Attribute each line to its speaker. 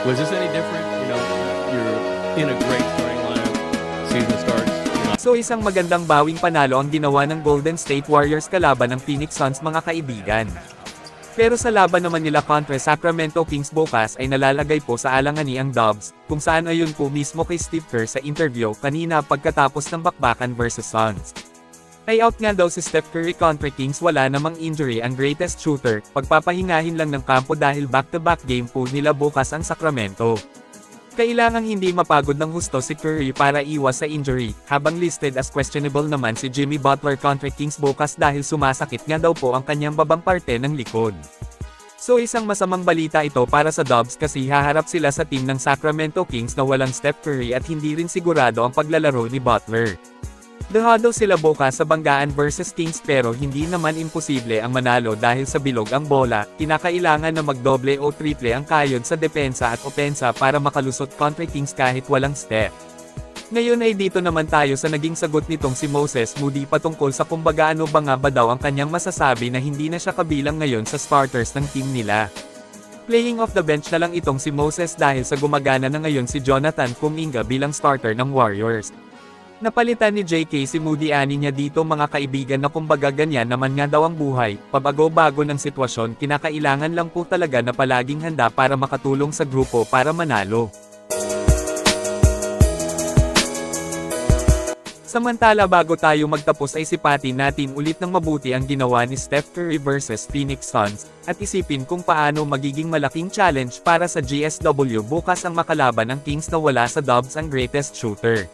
Speaker 1: Was this any different? You're in a great starting lineup. Season starts.
Speaker 2: So isang magandang bawing panalo ang ginawa ng Golden State Warriors kalaban ng Phoenix Suns mga kaibigan. Pero sa laban naman nila kontra Sacramento Kings bukas ay nalalagay po sa alanganin ang Dubs, kung saan ayon po mismo kay Steve Kerr sa interview kanina pagkatapos ng bakbakan versus Suns. Ay out nga daw si Steph Curry kontra Kings, wala namang injury ang greatest shooter, pagpapahingahin lang ng kampo dahil back-to-back game po nila bukas ang Sacramento. Kailangang hindi mapagod ng husto si Curry para iwas sa injury, habang listed as questionable naman si Jimmy Butler kontra Kings bukas dahil sumasakit nga daw po ang kanyang babang parte ng likod. So isang masamang balita ito para sa Dubs kasi haharap sila sa team ng Sacramento Kings na walang Steph Curry at hindi rin sigurado ang paglalaro ni Butler. Dehado sila bukas sa banggaan versus Kings pero hindi naman imposible ang manalo dahil sa bilog ang bola, kinakailangan na magdoble o triple ang kayod sa depensa at opensa para makalusot kontra Kings kahit walang Steph. Ngayon ay dito naman tayo sa naging sagot nitong si Moses Moody patungkol sa kumbaga ano ba nga ba daw ang kanyang masasabi na hindi na siya kabilang ngayon sa starters ng team nila. Playing off the bench na lang itong si Moses dahil sa gumagana na ngayon si Jonathan Kuminga bilang starter ng Warriors. Napalitan ni JK si Moody, ani niya dito mga kaibigan na kumbaga ganyan naman nga daw ang buhay, pabago-bago ng sitwasyon, kinakailangan lang po talaga na palaging handa para makatulong sa grupo para manalo. Samantala bago tayo magtapos ay sipatin natin ulit ng mabuti ang ginawa ni Steph Curry versus Phoenix Suns, at isipin kung paano magiging malaking challenge para sa GSW bukas ang makalaban ng Kings na wala sa Dubs ang greatest shooter.